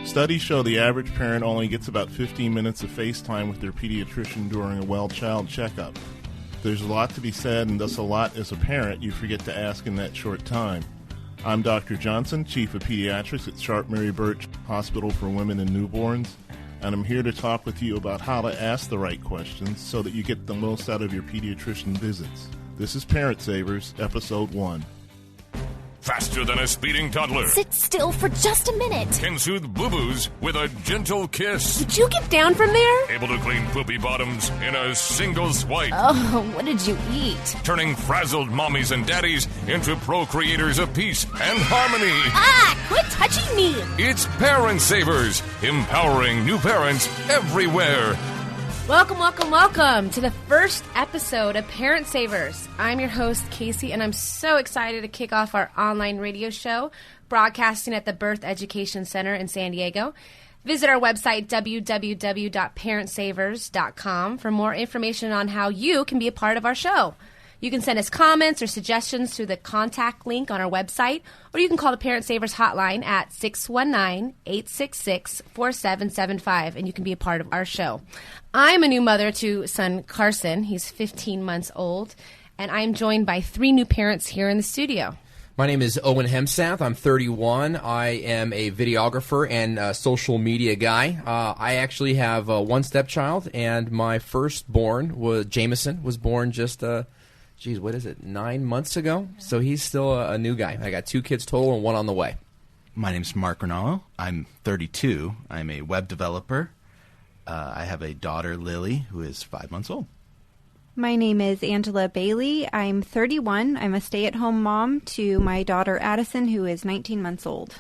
Studies show the average parent only gets about 15 minutes of face time with their pediatrician during a well-child checkup. There's a lot to be said, and thus a lot as a parent you forget to ask in that short time. I'm Dr. Johnson, Chief of Pediatrics at Sharp Mary Birch Hospital for Women and Newborns, and I'm here to talk with you about how to ask the right questions so that you get the most out of your pediatrician visits. This is Parent Savers, Episode 1. Faster than a speeding toddler. Sit still for just a minute. Can soothe boo-boos with a gentle kiss. Did you get down from there? Able to clean poopy bottoms in a single swipe. Oh, what did you eat? Turning frazzled mommies and daddies into procreators of peace and harmony. Ah, quit touching me. It's Parent Savers, empowering new parents everywhere. Welcome to the first episode of Parent Savers. I'm your host, Casey, and I'm so excited to kick off our online radio show, broadcasting at the Birth Education Center in San Diego. Visit our website, www.parentsavers.com, for more information on how you can be a part of our show. You can send us comments or suggestions through the contact link on our website, or you can call the Parent Savers hotline at 619-866-4775, and you can be a part of our show. I'm a new mother to son Carson. He's 15 months old, and I'm joined by 3 new parents here in the studio. My name is Owen Hemsath. I'm 31. I am a videographer and a social media guy. I actually have one stepchild, and my firstborn, Jameson, was born just 9 months ago? So he's still a new guy. I got 2 kids total and 1 on the way. My name's Mark Rinaldo. I'm 32. I'm a web developer. I have a daughter, Lily, who is 5 months old. My name is Angela Bailey. I'm 31. I'm a stay-at-home mom to my daughter, Addison, who is 19 months old.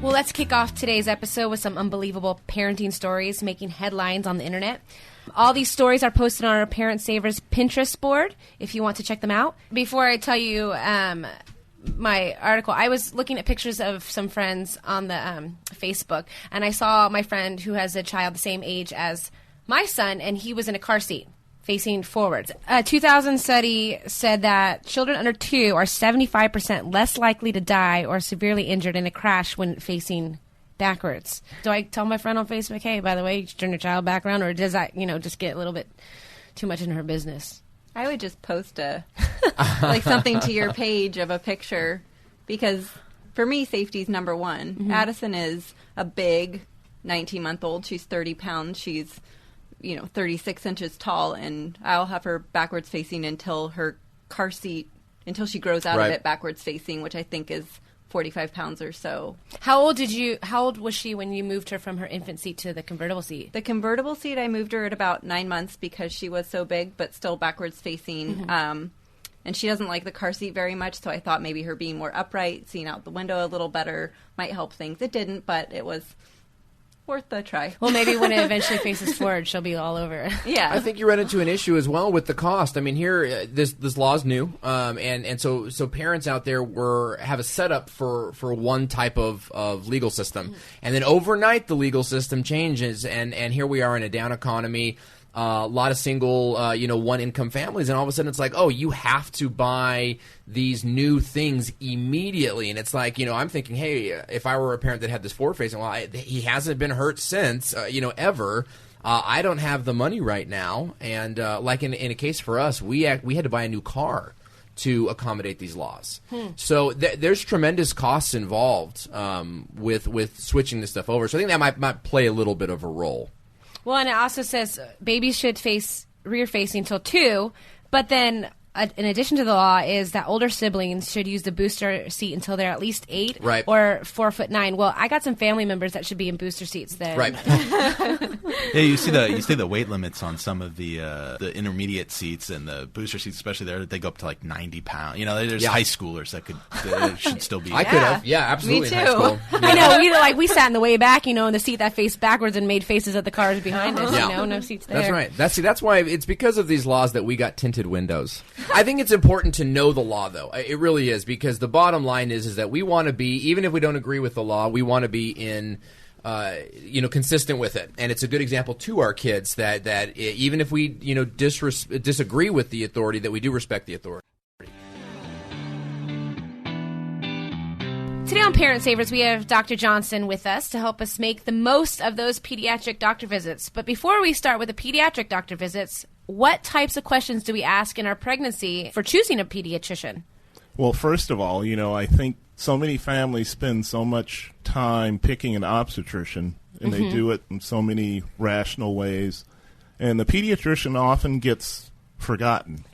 Well, let's kick off today's episode with some unbelievable parenting stories making headlines on the internet. All these stories are posted on our Parent Savers Pinterest board if you want to check them out. Before I tell you my article, I was looking at pictures of some friends on the Facebook, and I saw my friend who has a child the same age as my son, and he was in a car seat facing forwards. A 2000 study said that children under 2 are 75% less likely to die or severely injured in a crash when facing backwards. Do I tell my friend on Facebook, hey, by the way, you should turn your child back around, or does that, just get a little bit too much in her business? I would just post something to your page of a picture, because for me, safety's number one. Mm-hmm. Addison is a big 19-month-old. She's 30 pounds. She's 36 inches tall, and I'll have her backwards facing until she grows out of it backwards facing, which I think is 45 pounds or so. How old was she when you moved her from her infant seat to the convertible seat? The convertible seat, I moved her at about 9 months because she was so big, but still backwards facing. Mm-hmm. And she doesn't like the car seat very much, so I thought maybe her being more upright, seeing out the window a little better might help things. It didn't, but it was worth a try. Well, maybe when it eventually faces forward, she'll be all over. Yeah. I think you run into an issue as well with the cost. I mean, here, this law is new, and so parents out there have a setup for one type of legal system. And then overnight, the legal system changes, and here we are in a down economy. A lot of single, one-income families, and all of a sudden it's like, oh, you have to buy these new things immediately. And it's like, I'm thinking, hey, if I were a parent that had this forward-facing, well, he hasn't been hurt since, ever. I don't have the money right now. And like in a case for us, we had to buy a new car to accommodate these laws. So there's tremendous costs involved with switching this stuff over. So I think that might play a little bit of a role. Well, and it also says babies should face rear-facing until 2, but then in addition to the law is that older siblings should use the booster seat until they're at least 8 or 4'9". Well, I got some family members that should be in booster seats then. Right. Yeah, you see the weight limits on some of the intermediate seats and the booster seats, especially there. They go up to like 90 pounds. There's high schoolers that should still be. I could have. Yeah, absolutely. Me too. In high school. I know. We sat in the way back, in the seat that faced backwards and made faces at the cars behind us. No seats there. That's right. That's why it's because of these laws that we got tinted windows. I think it's important to know the law, though. It really is, because the bottom line is that we want to be, even if we don't agree with the law, we want to be in, consistent with it. And it's a good example to our kids that even if we, disagree with the authority, that we do respect the authority. Today on Parent Savers, we have Dr. Johnson with us to help us make the most of those pediatric doctor visits. But before we start with the pediatric doctor visits, what types of questions do we ask in our pregnancy for choosing a pediatrician? Well, first of all, I think so many families spend so much time picking an obstetrician, and they do it in so many rational ways. And the pediatrician often gets forgotten.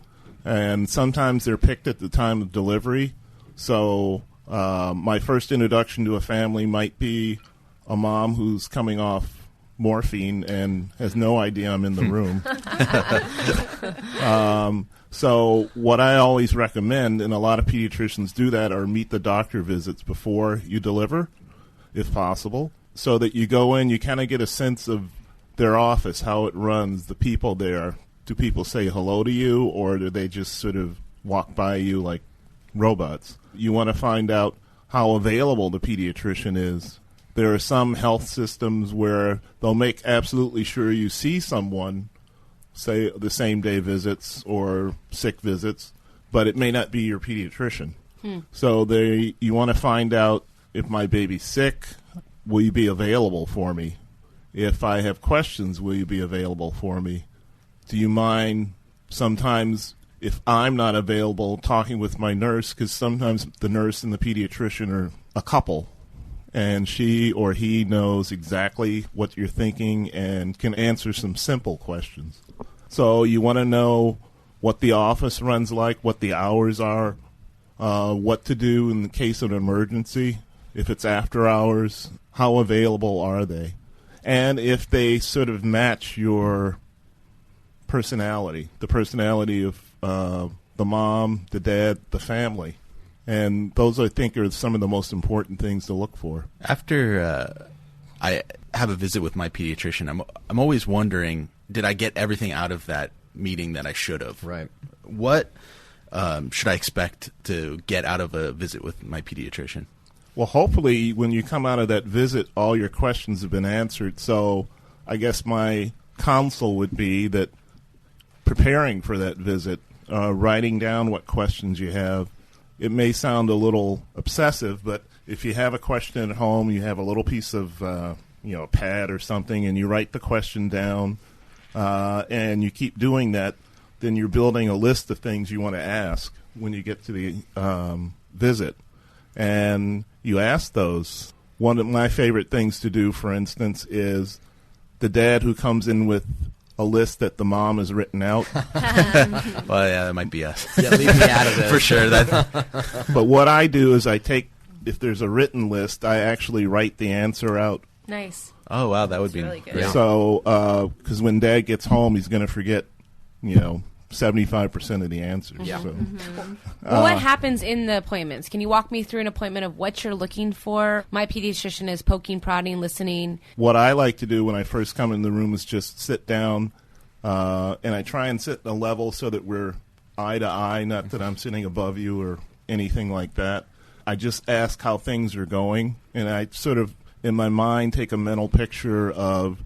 And sometimes they're picked at the time of delivery. So my first introduction to a family might be a mom who's coming off morphine and has no idea I'm in the room. So what I always recommend, and a lot of pediatricians do that, are meet the doctor visits before you deliver, if possible, so that you go in, you kind of get a sense of their office, how it runs, the people there. Do people say hello to you, or do they just sort of walk by you like robots? You want to find out how available the pediatrician is. There are some health systems where they'll make absolutely sure you see someone, say the same day visits or sick visits, but it may not be your pediatrician. So you want to find out, if my baby's sick, will you be available for me? If I have questions, will you be available for me? Do you mind sometimes, if I'm not available, talking with my nurse? Because sometimes the nurse and the pediatrician are a couple, and she or he knows exactly what you're thinking and can answer some simple questions. So you want to know what the office runs like, what the hours are, what to do in the case of an emergency, if it's after hours, how available are they, and if they sort of match your personality, the personality of the mom, the dad, the family. And those, I think, are some of the most important things to look for. After I have a visit with my pediatrician, I'm always wondering, did I get everything out of that meeting that I should have? Right. What should I expect to get out of a visit with my pediatrician? Well, hopefully when you come out of that visit, all your questions have been answered. So I guess my counsel would be that preparing for that visit, writing down what questions you have. It may sound a little obsessive, but if you have a question at home, you have a little piece of a pad or something, and you write the question down, and you keep doing that, then you're building a list of things you want to ask when you get to the visit. And you ask those. One of my favorite things to do, for instance, is the dad who comes in with a list that the mom has written out. Well, yeah, that might be us. Yeah, leave me out of this. For sure. But what I do is if there's a written list, I actually write the answer out. Nice. Oh, wow, that would be really good. great. So, because when Dad gets home, he's going to forget, 75% of the answers. Yeah. So. Well, what happens in the appointments? Can you walk me through an appointment of what you're looking for? My pediatrician is poking, prodding, listening. What I like to do when I first come in the room is just sit down, and I try and sit in a level so that we're eye to eye, not that I'm sitting above you or anything like that. I just ask how things are going, and I sort of, in my mind, take a mental picture of,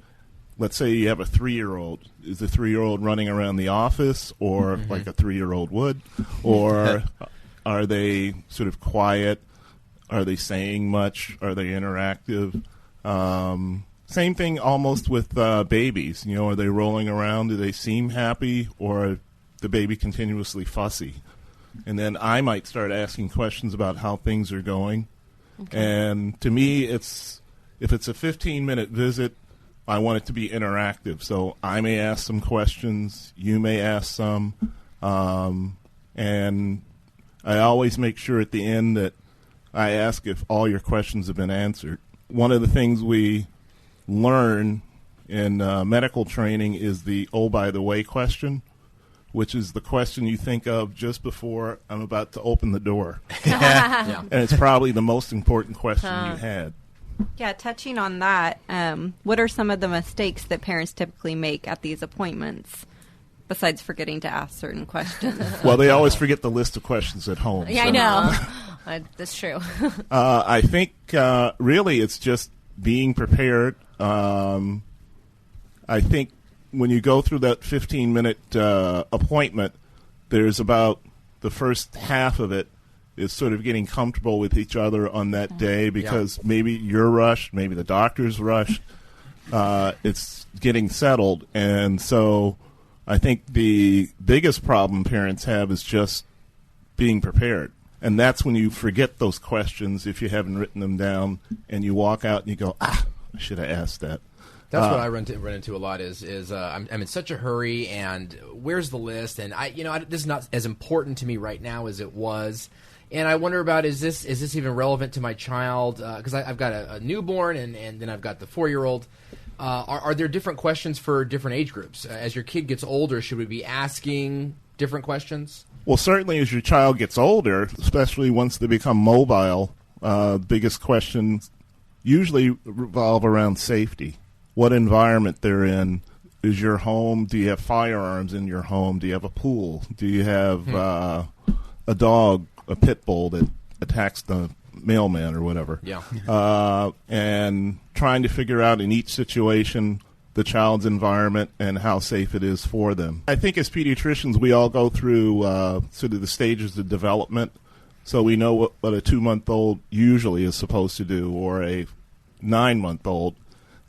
let's say you have a 3-year-old. Is the 3-year-old running around the office, or like a 3-year-old would? Or are they sort of quiet? Are they saying much? Are they interactive? Same thing almost with babies. Are they rolling around? Do they seem happy, or are the baby continuously fussy? And then I might start asking questions about how things are going. Okay. And to me, if it's a 15-minute visit, I want it to be interactive. So I may ask some questions, you may ask some, and I always make sure at the end that I ask if all your questions have been answered. One of the things we learn in medical training is the "oh, by the way" question, which is the question you think of just before I'm about to open the door. Yeah. And it's probably the most important question you had. Yeah, touching on that, what are some of the mistakes that parents typically make at these appointments, besides forgetting to ask certain questions? Well, they always forget the list of questions at home. Yeah, so. I know. That's true. I think really it's just being prepared. I think when you go through that 15-minute appointment, there's about the first half of it is sort of getting comfortable with each other on that day, because maybe you're rushed, maybe the doctor's rushed. It's getting settled. And so I think the biggest problem parents have is just being prepared. And that's when you forget those questions if you haven't written them down, and you walk out and you go, I should have asked that. That's what I run into a lot is I'm in such a hurry, and where's the list? And this is not as important to me right now as it was. And I wonder about, is this even relevant to my child? Because I've got a newborn, and then I've got the 4-year-old. Are there different questions for different age groups? As your kid gets older, should we be asking different questions? Well, certainly as your child gets older, especially once they become mobile, the biggest questions usually revolve around safety. What environment they're in. Is your home, do you have firearms in your home? Do you have a pool? Do you have a dog, a pit bull that attacks the mailman or whatever? Yeah. And trying to figure out in each situation the child's environment and how safe it is for them. I think as pediatricians, we all go through sort of the stages of development, so we know what a 2-month-old usually is supposed to do, or a 9-month-old.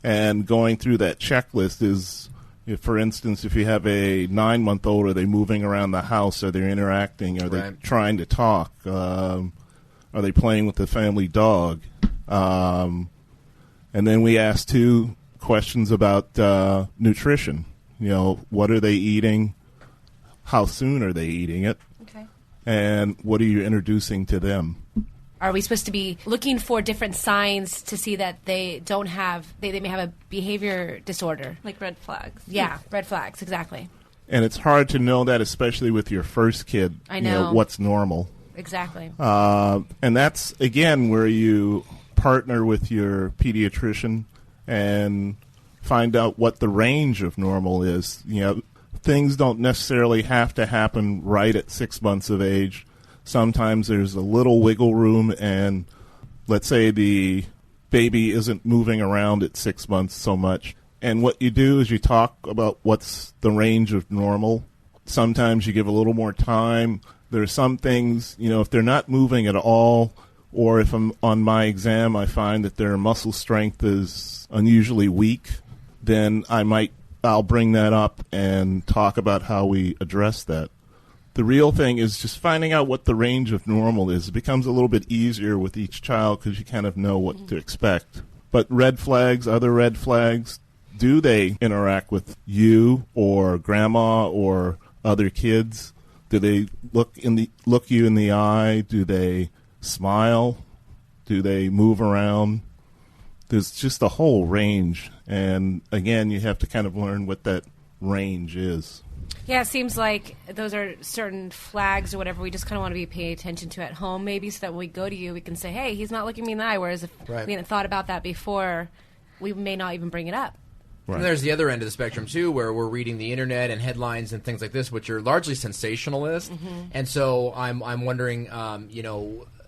And going through that checklist is, for instance, if you have a 9-month-old, are they moving around the house? Are they interacting? Are they trying to talk? Are they playing with the family dog? And then we ask 2 questions about nutrition. What are they eating? How soon are they eating it? Okay. And what are you introducing to them? Are we supposed to be looking for different signs to see that they don't have, they may have a behavior disorder? Like red flags. Yeah, red flags, exactly. And it's hard to know that, especially with your first kid. I know. What's normal. Exactly. And that's, again, where you partner with your pediatrician and find out what the range of normal is. Things don't necessarily have to happen right at 6 months of age. Sometimes there's a little wiggle room, and let's say the baby isn't moving around at 6 months so much. And what you do is you talk about what's the range of normal. Sometimes you give a little more time. There are some things, if they're not moving at all, or if I'm on my exam I find that their muscle strength is unusually weak, then I'll bring that up and talk about how we address that. The real thing is just finding out what the range of normal is. It becomes a little bit easier with each child because you kind of know what to expect. But red flags, other red flags, do they interact with you or grandma or other kids? Do they look you in the eye? Do they smile? Do they move around? There's just a whole range. And again, you have to kind of learn what that range is. Yeah, it seems like those are certain flags or whatever we just kind of want to be paying attention to at home, maybe, so that when we go to you, we can say, hey, he's not looking me in the eye, whereas if we hadn't thought about that before, we may not even bring it up. Right. And there's the other end of the spectrum, too, where we're reading the Internet and headlines and things like this, which are largely sensationalist. Mm-hmm. And so I'm wondering,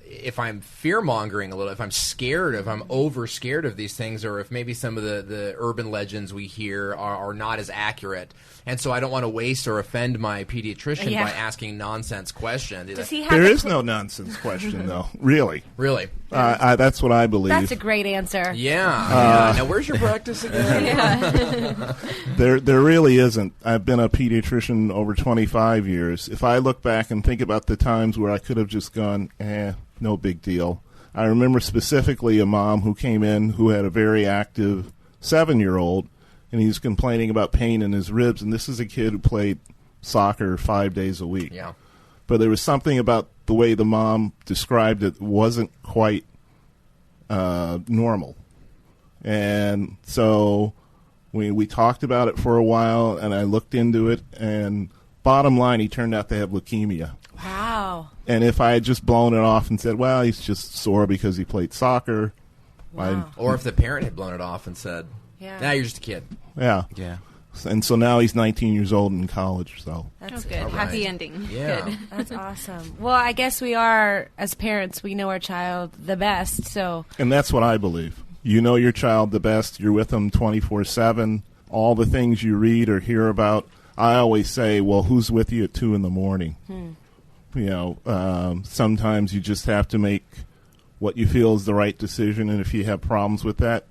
if I'm fear-mongering a little, if I'm scared, if I'm over-scared of these things, or if maybe some of the urban legends we hear are not as accurate. And so I don't want to waste or offend my pediatrician by asking nonsense questions. There is no nonsense question, though. Really. Really? That's what I believe. That's a great answer. Yeah. Now, where's your practice again? There really isn't. I've been a pediatrician over 25 years. If I look back and think about the times where I could have just gone, no big deal. I remember specifically a mom who came in who had a very active 7-year-old, and he was complaining about pain in his ribs, and this is a kid who played soccer 5 days a week. Yeah. But there was something about the way the mom described it wasn't quite normal. And so we talked about it for a while, and I looked into it, and bottom line, he turned out to have leukemia. Wow. And if I had just blown it off and said, well, he's just sore because he played soccer. Wow. Or if the parent had blown it off and said, now you're just a kid. Yeah. Yeah. And so now he's 19 years old and in college. So That's good. Happy ending. Yeah. Good. That's awesome. Well, I guess we are, as parents, we know our child the best. So. And that's what I believe. You know your child the best. You're with them 24/7. All the things you read or hear about. I always say, well, who's with you at 2 in the morning? Sometimes you just have to make what you feel is the right decision, and if you have problems with that,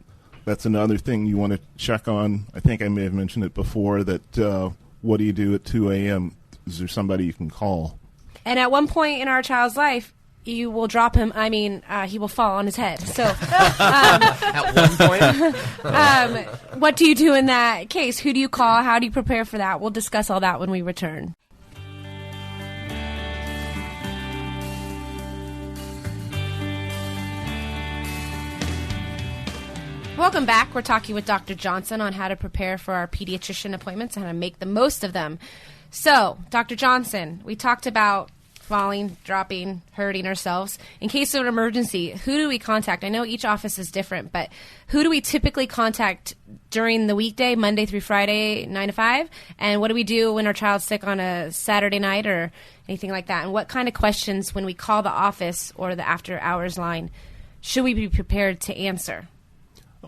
that's another thing you want to check on. I think I may have mentioned it before, that what do you do at 2 a.m.? Is there somebody you can call? And at one point in our child's life, you will drop him. He will fall on his head. So, At one point, what do you do in that case? Who do you call? How do you prepare for that? We'll discuss all that when we return. Welcome back. We're talking with Dr. Johnson on how to prepare for our pediatrician appointments and how to make the most of them. So, Dr. Johnson, we talked about falling, dropping, hurting ourselves. In case of an emergency, who do we contact? I know each office is different, but who do we typically contact during the weekday, Monday through Friday, 9 to 5? And what do we do when our child's sick on a Saturday night or anything like that? And what kind of questions, when we call the office or the after-hours line, should we be prepared to answer?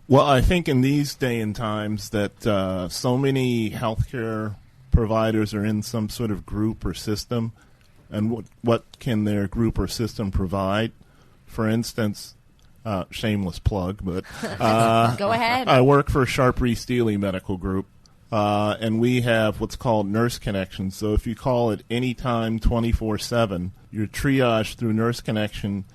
Well, I think in these day and times that so many healthcare providers are in some sort of group or system, and what can their group or system provide? For instance, shameless plug, but Go ahead. I work for Sharp Reese Steely Medical Group, and we have what's called Nurse Connection. So if you call it anytime 24/7, you're triaged through Nurse Connection.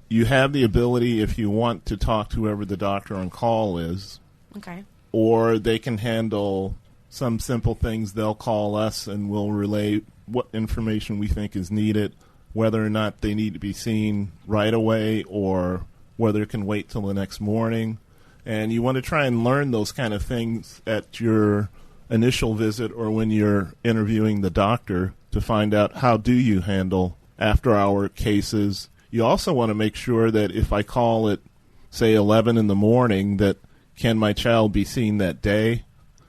You have the ability, if you want, to talk to whoever the doctor on call is. Okay. Or they can handle some simple things. They'll call us and we'll relay what information we think is needed, whether or not they need to be seen right away or whether it can wait till the next morning. And you want to try and learn those kind of things at your initial visit or when you're interviewing the doctor to find out how do you handle after-hour cases. You also want to make sure that if I call at, say, 11 in the morning, that can my child be seen that day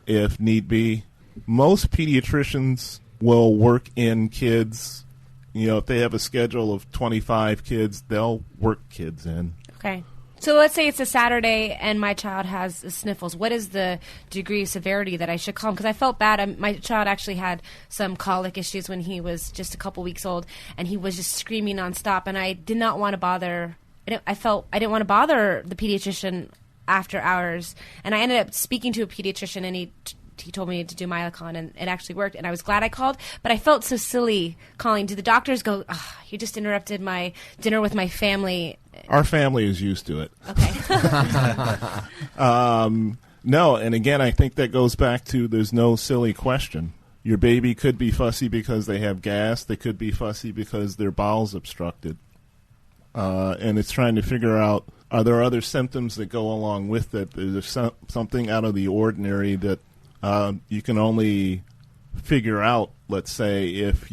if need be. Most pediatricians will work in kids. If they have a schedule of 25 kids, they'll work kids in. Okay. So let's say it's a Saturday and my child has sniffles. What is the degree of severity that I should call him? Because I felt bad. My child actually had some colic issues when he was just a couple weeks old, and he was just screaming nonstop. And I did not want to bother. I didn't want to bother the pediatrician after hours. And I ended up speaking to a pediatrician, and he told me to do Mylicon, and it actually worked. And I was glad I called, but I felt so silly calling. Do the doctors go, you just interrupted my dinner with my family? Our family is used to it. Okay. No, and again, I think that goes back to there's no silly question. Your baby could be fussy because they have gas. They could be fussy because their bowel's obstructed. And it's trying to figure out, are there other symptoms that go along with it? Is there something out of the ordinary that you can only figure out, let's say, if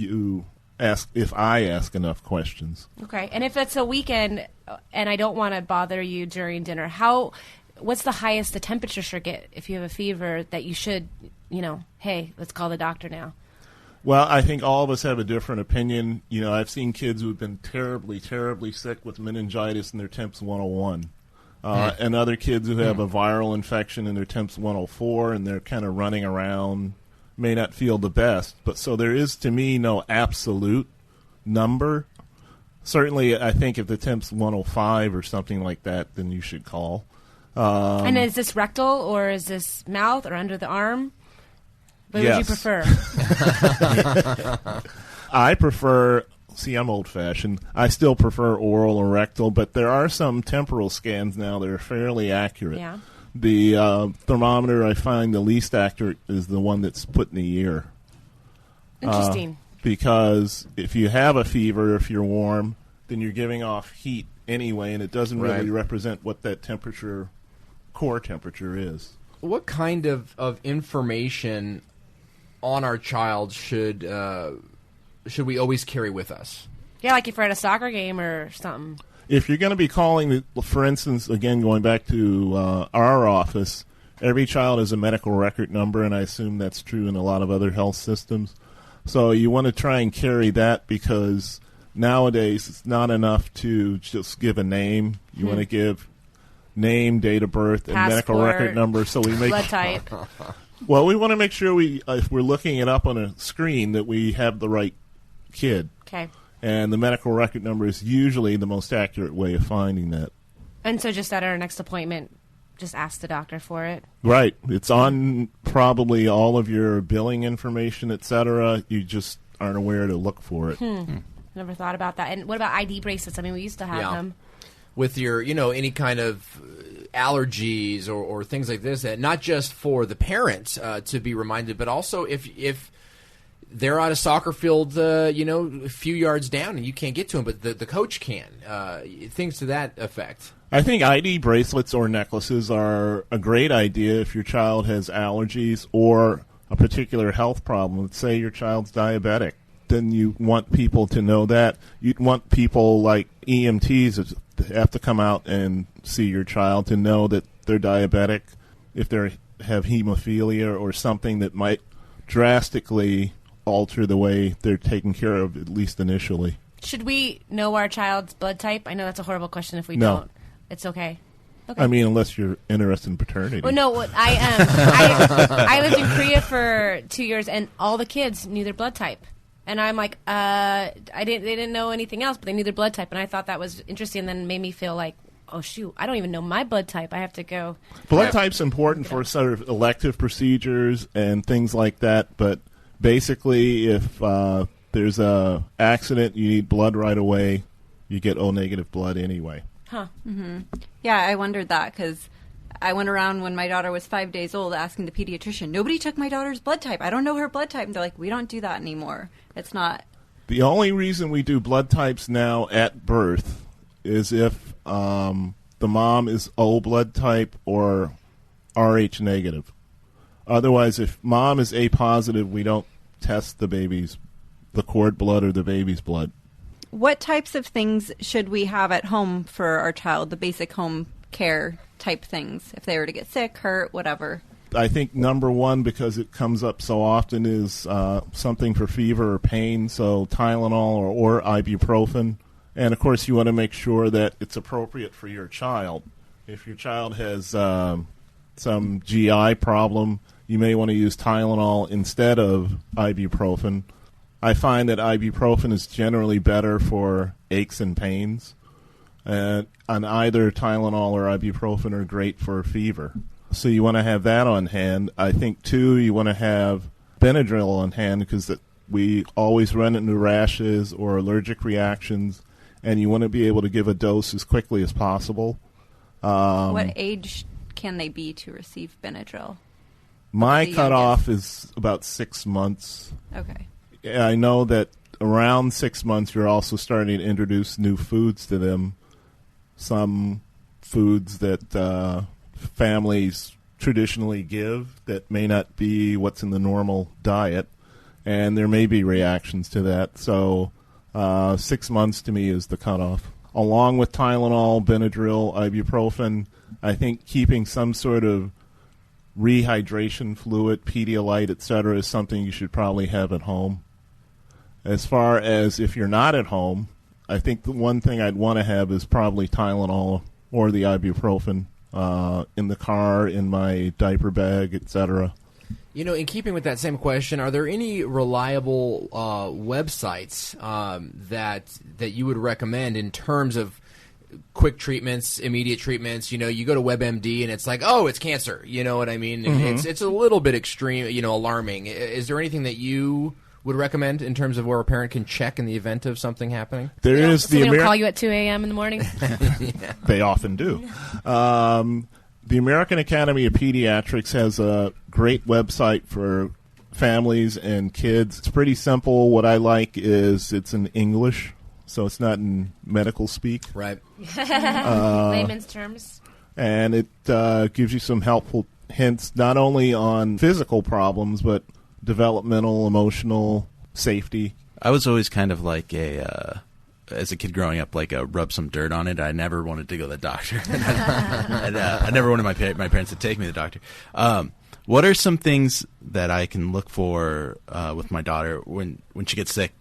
I ask enough questions. Okay. And if it's a weekend and I don't want to bother you during dinner, what's the highest the temperature should get if you have a fever that you should, hey, let's call the doctor now? Well, I think all of us have a different opinion. I've seen kids who have been terribly, terribly sick with meningitis and their temps 101. And other kids who have a viral infection and their temps 104 and they're kind of running around, may not feel the best. But so there is, to me, no absolute number. Certainly, I think if the temp's 105 or something like that, then you should call. And is this rectal or is this mouth or under the arm? What would you prefer? I prefer... See, I'm old-fashioned. I still prefer oral or rectal, but there are some temporal scans now that are fairly accurate. Yeah. The thermometer I find the least accurate is the one that's put in the ear. Interesting. Because if you have a fever, if you're warm, then you're giving off heat anyway, and it doesn't really represent what that core temperature is. What kind of information on our child should we always carry with us? Yeah, like if we're at a soccer game or something. If you're going to be calling, for instance, again, going back to our office, every child has a medical record number, and I assume that's true in a lot of other health systems. So you want to try and carry that because nowadays it's not enough to just give a name. You want to give name, date of birth, and medical record number. So we make blood type. Well, we want to make sure if we're looking it up on a screen, that we have the right kid. Okay. And the medical record number is usually the most accurate way of finding that. And so just at our next appointment, just ask the doctor for it. Right. It's on probably all of your billing information, et cetera. You just aren't aware to look for it. Never thought about that. And what about ID bracelets? I mean, we used to have them. With your, any kind of allergies or things like this, that not just for the parents to be reminded, but also if they're on a soccer field, a few yards down and you can't get to them, but the coach can. Things to that effect. I think ID bracelets or necklaces are a great idea if your child has allergies or a particular health problem. Let's say your child's diabetic. Then you want people to know that. You'd want people like EMTs to have to come out and see your child to know that they're diabetic, if they have hemophilia or something that might drastically alter the way they're taken care of, at least initially. Should we know our child's blood type? I know that's a horrible question if we No. don't. It's okay. Okay. I mean, unless you're interested in paternity. Well, no, I am. I lived in Korea for 2 years, and all the kids knew their blood type. And I'm like, they didn't know anything else, but they knew their blood type. And I thought that was interesting, and then made me feel like, oh, shoot, I don't even know my blood type. I have to go. Blood type's important for sort of elective procedures and things like that, but basically if there's a accident, you need blood right away, you get O-negative blood anyway. Huh. Mm-hmm. Yeah, I wondered that because I went around when my daughter was 5 days old asking the pediatrician, nobody took my daughter's blood type. I don't know her blood type. And they're like, we don't do that anymore. It's not. The only reason we do blood types now at birth is if the mom is O blood type or Rh negative. Otherwise, if mom is A positive, we don't test the cord blood or the baby's blood. What types of things should we have at home for our child, the basic home care type things, if they were to get sick, hurt, whatever? I think number one, because it comes up so often, is something for fever or pain, so Tylenol or ibuprofen. And, of course, you want to make sure that it's appropriate for your child. If your child has some GI problem, you may want to use Tylenol instead of ibuprofen. I find that ibuprofen is generally better for aches and pains. And either Tylenol or ibuprofen are great for fever. So you want to have that on hand. I think, too, you want to have Benadryl on hand because we always run into rashes or allergic reactions, and you want to be able to give a dose as quickly as possible. What age can they be to receive Benadryl? My cutoff is about 6 months. Okay. I know that around 6 months you're also starting to introduce new foods to them. Some foods that families traditionally give that may not be what's in the normal diet, and there may be reactions to that. So 6 months to me is the cutoff. Along with Tylenol, Benadryl, ibuprofen, I think keeping some sort of rehydration fluid, Pedialyte, etc., is something you should probably have at home. As far as if you're not at home, I think the one thing I'd want to have is probably Tylenol or the ibuprofen in the car, in my diaper bag, etc. In keeping with that same question, are there any reliable websites that you would recommend in terms of quick treatments, immediate treatments? You go to WebMD and it's like, oh, it's cancer. You know what I mean? Mm-hmm. It's a little bit extreme, alarming. Is there anything that you would recommend in terms of where a parent can check in the event of something happening? There is so they don't call you at 2 a.m. in the morning? Yeah. They often do. The American Academy of Pediatrics has a great website for families and kids. It's pretty simple. What I like is it's in English, so it's not in medical speak. Right. Layman's terms. And it gives you some helpful hints, not only on physical problems, but developmental, emotional, safety. I was always kind of like as a kid growing up, rub some dirt on it. I never wanted to go to the doctor. I never wanted my parents to take me to the doctor. What are some things that I can look for with my daughter when she gets sick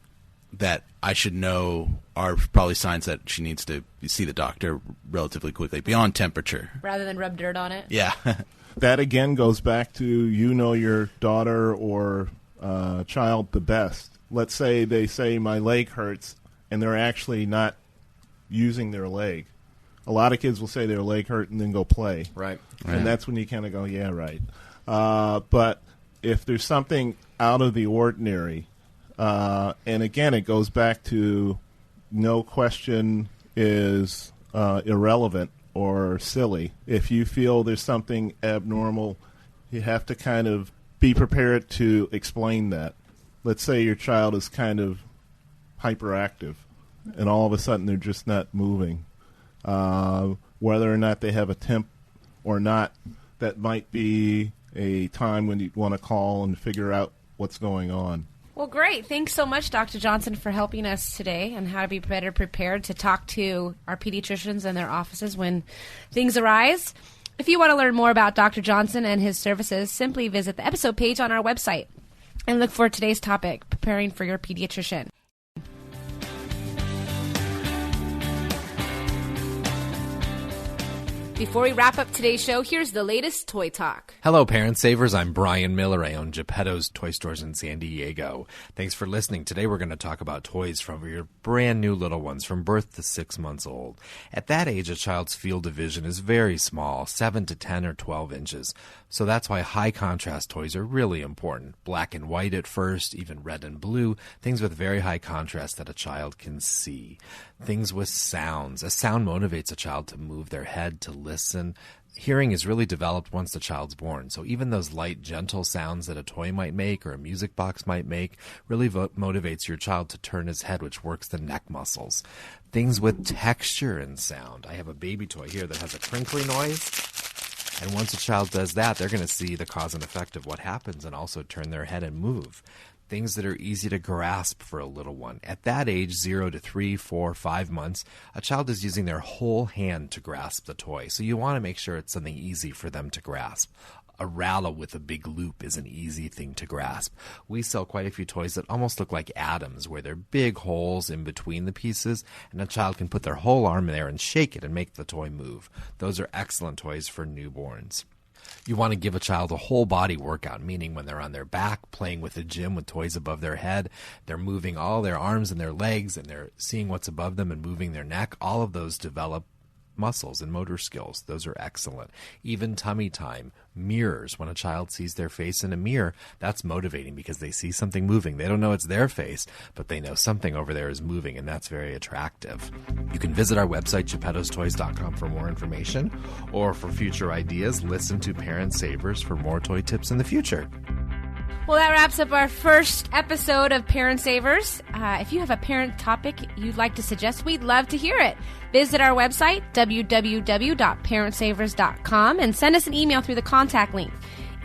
that I should know are probably signs that she needs to see the doctor relatively quickly, beyond temperature? Rather than rub dirt on it? Yeah. That, again, goes back to your daughter or child the best. let's say they say my leg hurts, and they're actually not using their leg. A lot of kids will say their leg hurt and then go play. Right. And that's when you kind of go, yeah, right. But if there's something out of the ordinary, and again, it goes back to no question is irrelevant or silly. If you feel there's something abnormal, you have to kind of be prepared to explain that. Let's say your child is kind of hyperactive, and all of a sudden they're just not moving. Whether or not they have a temp or not, that might be a time when you want to call and figure out what's going on. Well, great. Thanks so much, Dr. Johnson, for helping us today on how to be better prepared to talk to our pediatricians and their offices when things arise. If you want to learn more about Dr. Johnson and his services, simply visit the episode page on our website and look for today's topic, Preparing for Your Pediatrician. Before we wrap up today's show, here's the latest toy talk. Hello, Parent Savers. I'm Brian Miller. I own Geppetto's Toy Stores in San Diego. Thanks for listening. Today we're going to talk about toys from your brand new little ones from birth to 6 months old. At that age, a child's field of vision is very small, 7 to 10 or 12 inches. So that's why high contrast toys are really important. Black and white at first, even red and blue, things with very high contrast that a child can see. Things with sounds. A sound motivates a child to move their head, to listen. Hearing is really developed once the child's born, so even those light, gentle sounds that a toy might make or a music box might make really motivates your child to turn his head, which works the neck muscles. Things with texture and sound. I have a baby toy here that has a crinkly noise, and once a child does that, they're going to see the cause and effect of what happens and also turn their head and move. Things that are easy to grasp for a little one. At that age, 0 to 3, 4, 5 months, a child is using their whole hand to grasp the toy. So you want to make sure it's something easy for them to grasp. A rattle with a big loop is an easy thing to grasp. We sell quite a few toys that almost look like atoms, where there are big holes in between the pieces, and a child can put their whole arm in there and shake it and make the toy move. Those are excellent toys for newborns. You want to give a child a whole body workout, meaning when they're on their back, playing with the gym with toys above their head, they're moving all their arms and their legs, and they're seeing what's above them and moving their neck. All of those develop muscles and motor skills. Those are excellent. Even tummy time, mirrors. When a child sees their face in a mirror, that's motivating because they see something moving. They don't know it's their face, but they know something over there is moving, and that's very attractive. You can visit our website, Geppetto'sToys.com, for more information, or for future ideas, listen to Parent Savers for more toy tips in the future. Well, that wraps up our first episode of Parent Savers. If you have a parent topic you'd like to suggest, we'd love to hear it. Visit our website, www.parentsavers.com, and send us an email through the contact link.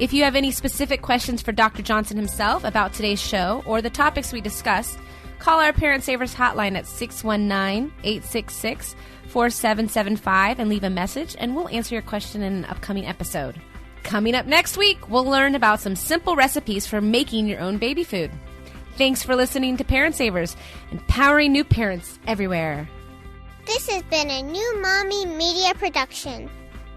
If you have any specific questions for Dr. Johnson himself about today's show or the topics we discussed, call our Parent Savers hotline at 619-866-4775 and leave a message, and we'll answer your question in an upcoming episode. Coming up next week, we'll learn about some simple recipes for making your own baby food. Thanks for listening to Parent Savers, empowering new parents everywhere. This has been a New Mommy Media production.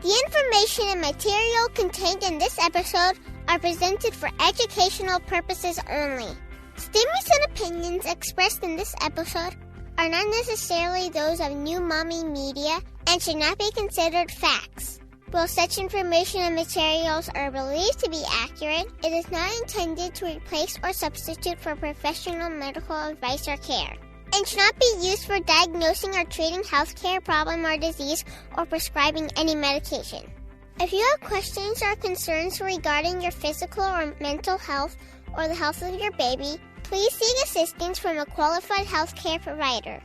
The information and material contained in this episode are presented for educational purposes only. Statements and opinions expressed in this episode are not necessarily those of New Mommy Media and should not be considered facts. While such information and materials are believed to be accurate, it is not intended to replace or substitute for professional medical advice or care, and should not be used for diagnosing or treating healthcare problem or disease or prescribing any medication. If you have questions or concerns regarding your physical or mental health or the health of your baby, please seek assistance from a qualified healthcare provider.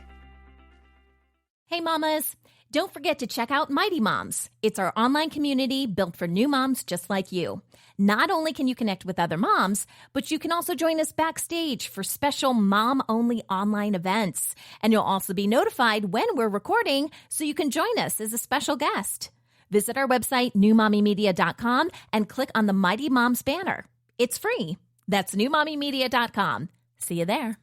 Hey, mamas. Don't forget to check out Mighty Moms. It's our online community built for new moms just like you. Not only can you connect with other moms, but you can also join us backstage for special mom-only online events. And you'll also be notified when we're recording so you can join us as a special guest. Visit our website, newmommymedia.com, and click on the Mighty Moms banner. It's free. That's newmommymedia.com. See you there.